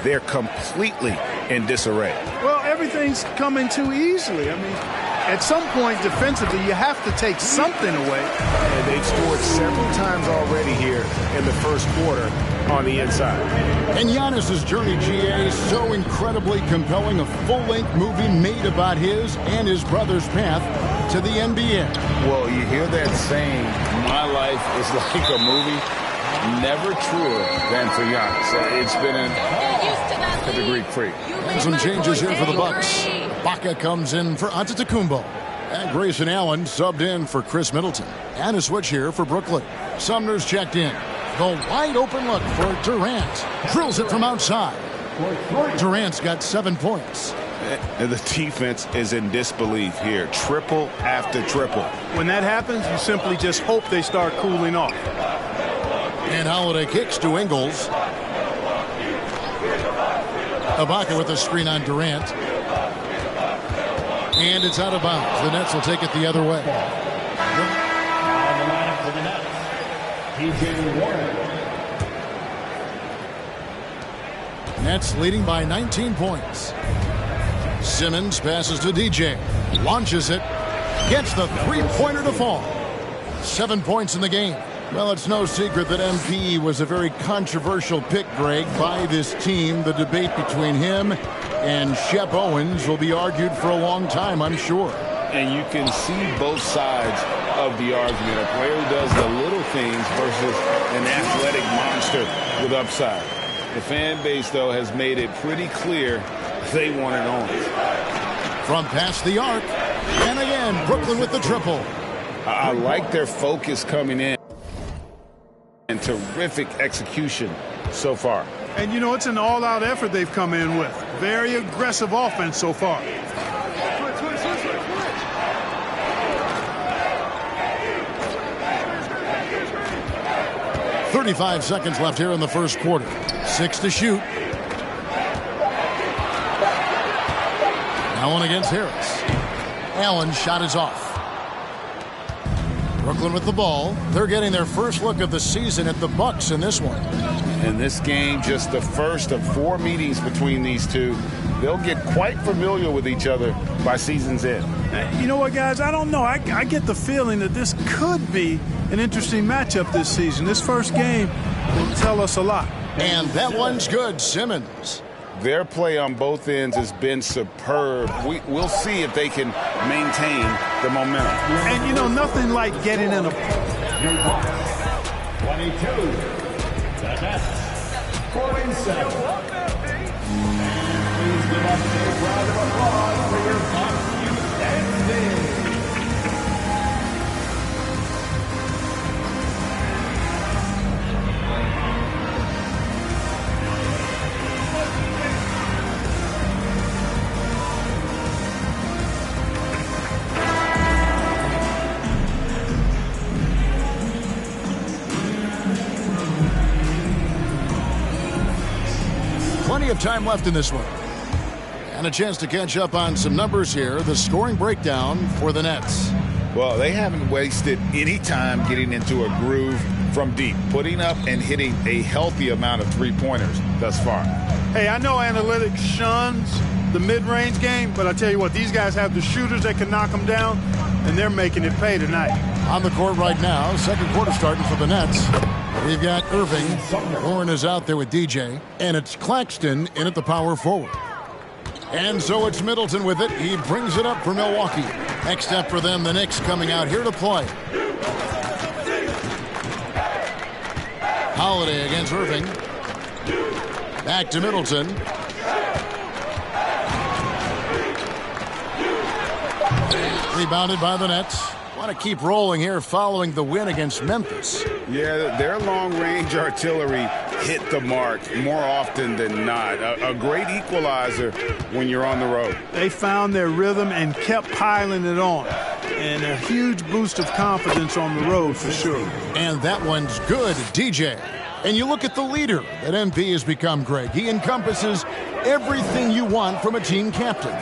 They're completely in disarray. Well, everything's coming too easily. I mean, at some point defensively, you have to take something away. And they've scored several times already here in the first quarter on the inside. And Giannis's journey, GA, is so incredibly compelling. A full-length movie made about his and his brother's path to the NBA. Well, you hear that saying, my life is like a movie. Never truer than for Giannis. It's been to the Greek Freak. And some changes here for the Bucks. Baca comes in for Antetokounmpo. And Grayson Allen subbed in for Chris Middleton. And a switch here for Brooklyn. Sumner's checked in. The wide open look for Durant. Drills it from outside. Durant's got 7 points. And the defense is in disbelief here. Triple after triple. When that happens, you simply just hope they start cooling off. And Holiday kicks to Ingles. Ibaka with a screen on Durant. And it's out of bounds. The Nets will take it the other way. On the line for the Nets, T.J. Warren. Nets leading by 19 points. Simmons passes to DJ. Launches it. Gets the three-pointer to fall. 7 points in the game. Well, it's no secret that MP was a very controversial pick, Greg, by this team. The debate between him and Shep Owens will be argued for a long time, I'm sure. And you can see both sides of the argument. A player who does the little things versus an athletic monster with upside. The fan base, though, has made it pretty clear they wanted Owens. From past the arc. And again, Brooklyn with the triple. I like their focus coming in. And terrific execution so far. And, you know, it's an all-out effort they've come in with. Very aggressive offense so far. 35 seconds left here in the first quarter. 6 to shoot. Allen against Harris. Allen's shot is off. Brooklyn with the ball. They're getting their first look of the season at the Bucks in this one. In this game, just the first of 4 meetings between these two. They'll get quite familiar with each other by season's end. You know what, guys? I don't know. I get the feeling that this could be an interesting matchup this season. This first game will tell us a lot. And that one's good, Simmons. Their play on both ends has been superb. We'll see if they can maintain the momentum. And, you know, nothing like getting in a... 22. The Nets. 47. Please give us a big round of applause for your Bucks outstanding. Plenty of time left in this one. And a chance to catch up on some numbers here. The scoring breakdown for the Nets. Well, they haven't wasted any time getting into a groove from deep, putting up and hitting a healthy amount of three-pointers thus far. Hey, I know analytics shuns the mid-range game, but I tell you what, these guys have the shooters that can knock them down, and they're making it pay tonight. On the court right now, second quarter starting for the Nets. We've got Irving. Warren is out there with DJ. And it's Claxton in at the power forward. And so it's Middleton with it. He brings it up for Milwaukee. Next step for them, the Knicks coming out here to play. Holiday against Irving. Back to Middleton. Rebounded by the Nets. Want to keep rolling here following the win against Memphis. Yeah, their long-range artillery hit the mark more often than not. A great equalizer when you're on the road. They found their rhythm and kept piling it on. And a huge boost of confidence on the road for sure. And that one's good, DJ. And you look at the leader that MP has become, Greg. He encompasses everything you want from a team captain.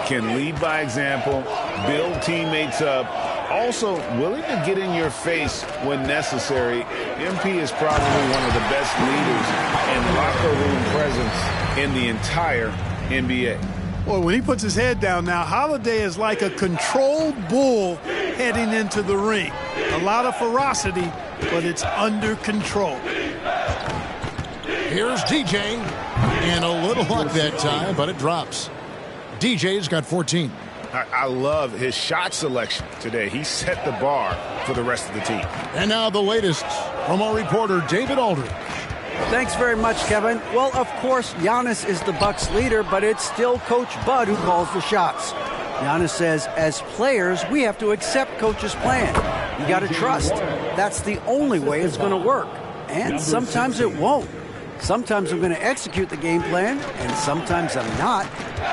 Can lead by example, build teammates up, also willing to get in your face when necessary. MP is probably one of the best leaders and locker room presence in the entire NBA. Well, when he puts his head down now, Holiday is like a controlled bull heading into the ring. A lot of ferocity, but it's under control. Here's DJ, and a little luck that time, but it drops. DJ's got 14. I love his shot selection today. He set the bar for the rest of the team. And now the latest from our reporter, David Aldridge. Thanks very much, Kevin. Well, of course, Giannis is the Bucks leader, but it's still Coach Bud who calls the shots. Giannis says, as players, we have to accept Coach's plan. You got to trust. That's the only way it's going to work. And sometimes it won't. Sometimes I'm going to execute the game plan, and sometimes I'm not.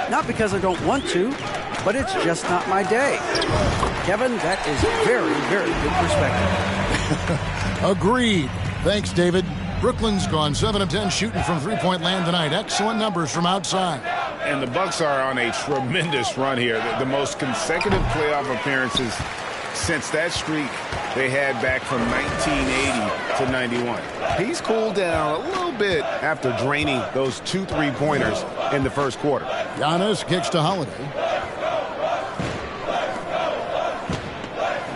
Not because I don't want to, but it's just not my day. Kevin, that is very, very good perspective. Agreed. Thanks, David. Brooklyn's gone 7 of 10 shooting from three-point land tonight. Excellent numbers from outside. And the Bucks are on a tremendous run here. The most consecutive playoff appearances since that streak they had back from 1980 to 91. He's cooled down a little bit after draining those 2 3-pointers in the first quarter. Giannis kicks to Holiday.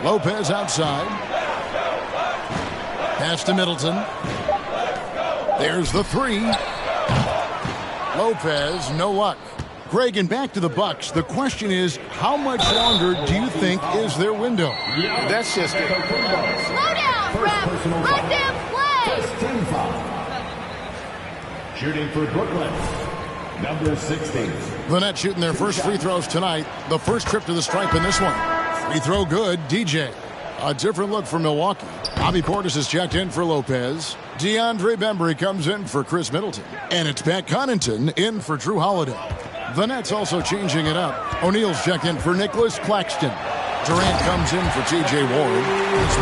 Lopez outside. Pass to Middleton. There's the 3. Lopez, no luck. Greg, and back to the Bucks. The question is, how much longer do you think is their window? That's just it. Slow down, ref. Let them play. Shooting for Brooklyn, number 16. The Nets shooting their first free throws tonight. The first trip to the stripe in this one. Free throw good, DJ. A different look for Milwaukee. Bobby Portis is checked in for Lopez. DeAndre Bembry comes in for Chris Middleton. And it's Pat Connaughton in for Drew Holiday. The Nets also changing it up. O'Neal's checked in for Nicholas Claxton. Durant comes in for T.J. Warren.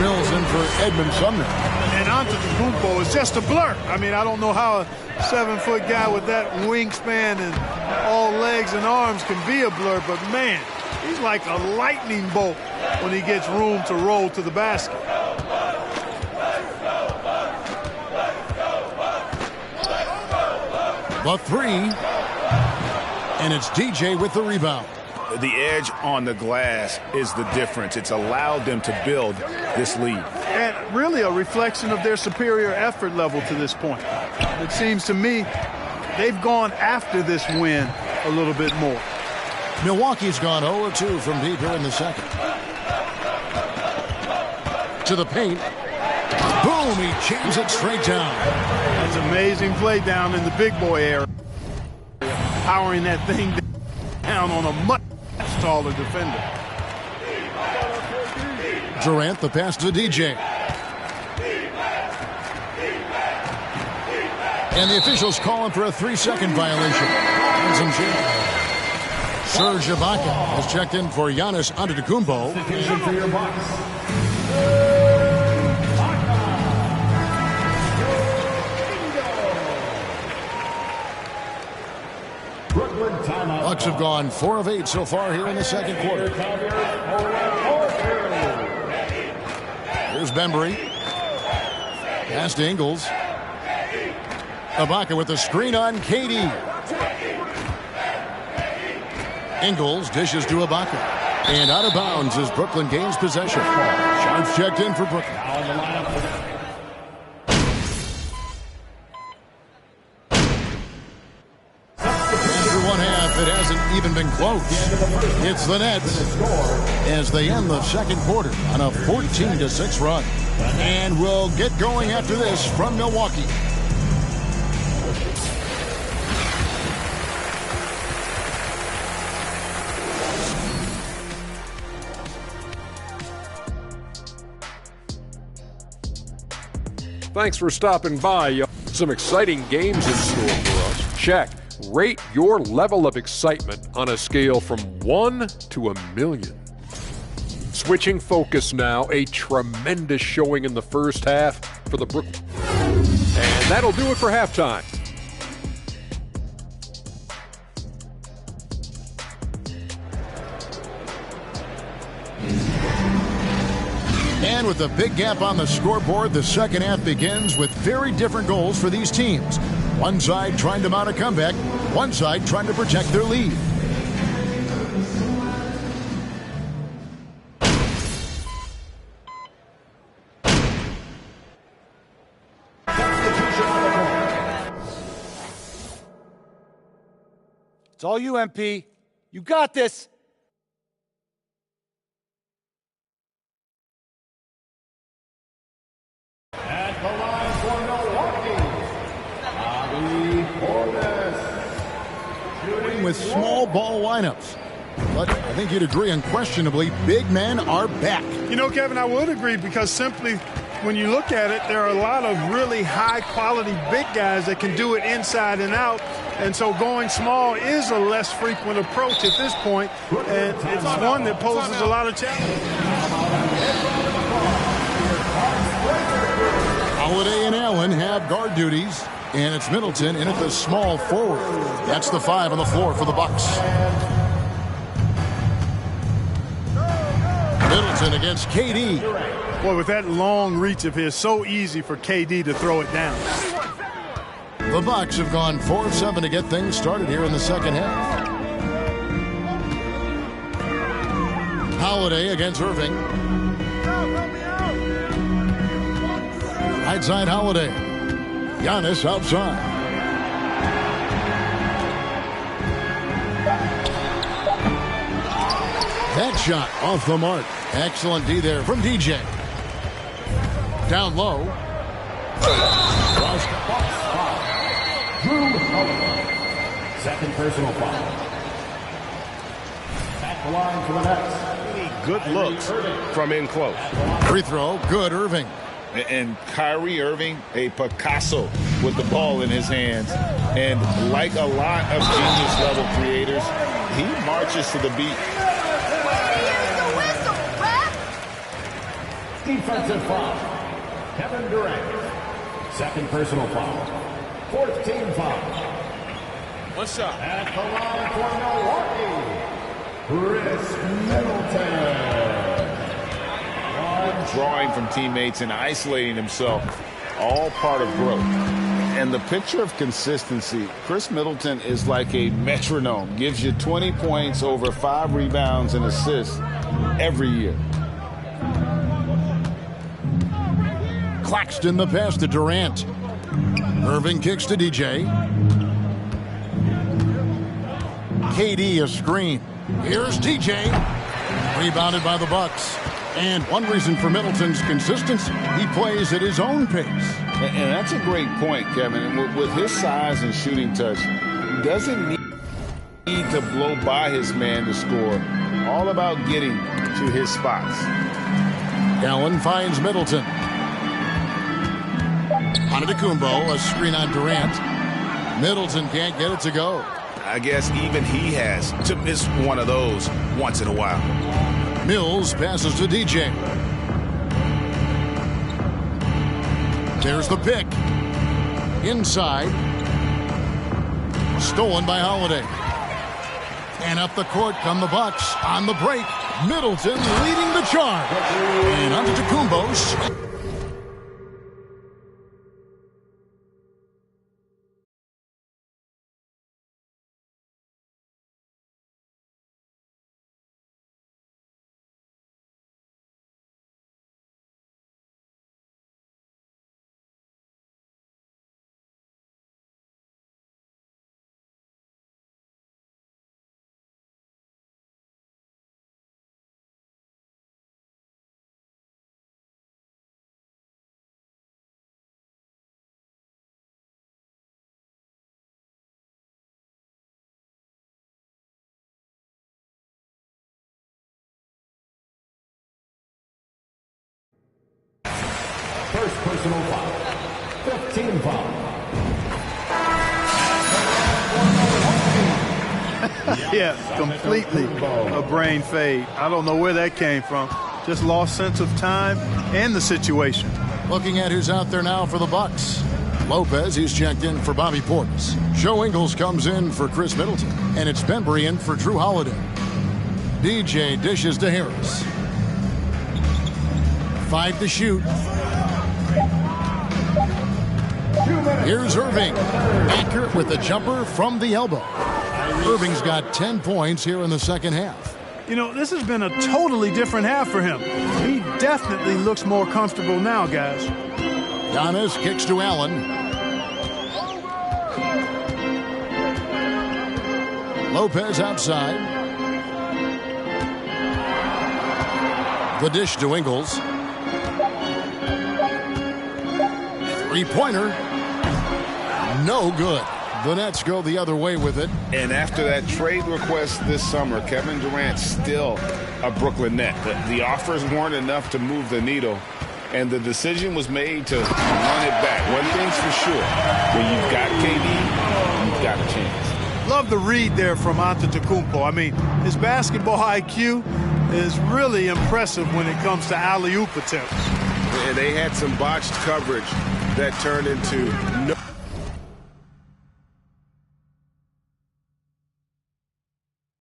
Mills in for Edmund Sumner. And Antetokounmpo is just a blur. I mean, I don't know how a 7-foot guy with that wingspan and all legs and arms can be a blur, but man, he's like a lightning bolt when he gets room to roll to the basket. The 3. And it's DJ with the rebound. The edge on the glass is the difference. It's allowed them to build this lead. And really a reflection of their superior effort level to this point. It seems to me they've gone after this win a little bit more. Milwaukee's gone 0-2 from deep here in the second. To the paint. Boom, he jams it straight down. That's amazing play down in the big boy area. Powering that thing down on a much taller defender. Durant, the pass to DJ. And the officials calling for a 3-second violation. Serge Ibaka has checked in for Giannis Antetokounmpo. For your Bucks. Bucks have gone 4 of 8 so far here in the second quarter. Here's Bembry. Pass to Ingles. Ibaka with the screen on KD. Ingles dishes to Ibaka. And out of bounds as Brooklyn gains possession. Sharps checked in for Brooklyn. It hasn't even been close. It's the Nets as they end the second quarter on a 14-6 run. And we'll get going after this from Milwaukee. Thanks for stopping by, y'all. Some exciting games in store for us. Check. Rate your level of excitement on a scale from 1 to 1,000,000. Switching focus now, a tremendous showing in the first half for the Brooklyn. And that'll do it for halftime. And with a big gap on the scoreboard, the second half begins with very different goals for these teams. One side trying to mount a comeback, one side trying to protect their lead. It's all you, MP. You got this. At the line for Milwaukee, Bobby Portis. Shooting with small ball lineups. But I think you'd agree unquestionably, big men are back. You know, Kevin, I would agree because simply when you look at it, there are a lot of really high-quality big guys that can do it inside and out. And so going small is a less frequent approach at this point, and it's one that poses a lot of challenges. Holiday and Allen have guard duties, and it's Middleton in at the small forward. That's the 5 on the floor for the Bucks. Middleton against KD. Boy, with that long reach of his, so easy for KD to throw it down. The Bucks have gone 4 of 7 to get things started here in the second half. Holiday against Irving. Right side Holiday. Giannis outside. That shot off the mark. Excellent D there from DJ. Down low. Drew Holiday. Second personal foul. At the line for the Nets. Good looks from in close. Free throw, good, Irving. And Kyrie Irving, a Picasso with the ball in his hands. And like a lot of genius-level creators, he marches to the beat. Here's the whistle, ref! Defensive foul. Kevin Durant. Second personal foul. Fourth team foul. What's up? At the line for Milwaukee, Chris Middleton. Drawing from teammates and isolating himself, all part of growth. And the picture of consistency, Chris Middleton is like a metronome, gives you 20 points, over 5 rebounds and assists every year. Claxton the pass to Durant. Irving kicks to DJ. KD a screen. Here's DJ. Rebounded by the Bucks. And one reason for Middleton's consistency, he plays at his own pace. And that's a great point, Kevin. And with his size and shooting touch, he doesn't need to blow by his man to score. All about getting to his spots. Allen finds Middleton. Antetokounmpo, a screen on Durant. Middleton can't get it to go. I guess even he has to miss one of those once in a while. Mills passes to DJ. There's the pick. Inside. Stolen by Holiday. And up the court come the Bucks. On the break, Middleton leading the charge. And Antetokounmpo. First personal foul. 15 foul. Yeah, completely a brain fade. I don't know where that came from. Just lost sense of time and the situation. Looking at who's out there now for the Bucks. Lopez, he's checked in for Bobby Portis. Joe Ingles comes in for Chris Middleton. And it's Bembry in for Drew Holiday. DJ dishes to Harris. 5 to shoot. Here's Irving. Accurate with the jumper from the elbow. Irving's got 10 points here in the second half. You know, this has been a totally different half for him. He definitely looks more comfortable now, guys. Giannis kicks to Allen. Lopez outside. The dish to Ingles. Three-pointer. No good. The Nets go the other way with it. And after that trade request this summer, Kevin Durant's still a Brooklyn Net. The offers weren't enough to move the needle, and the decision was made to run it back. One thing's for sure, when you've got KD, you've got a chance. Love the read there from Antetokounmpo. I mean, his basketball IQ is really impressive when it comes to alley-oop attempts. And they had some botched coverage that turned into no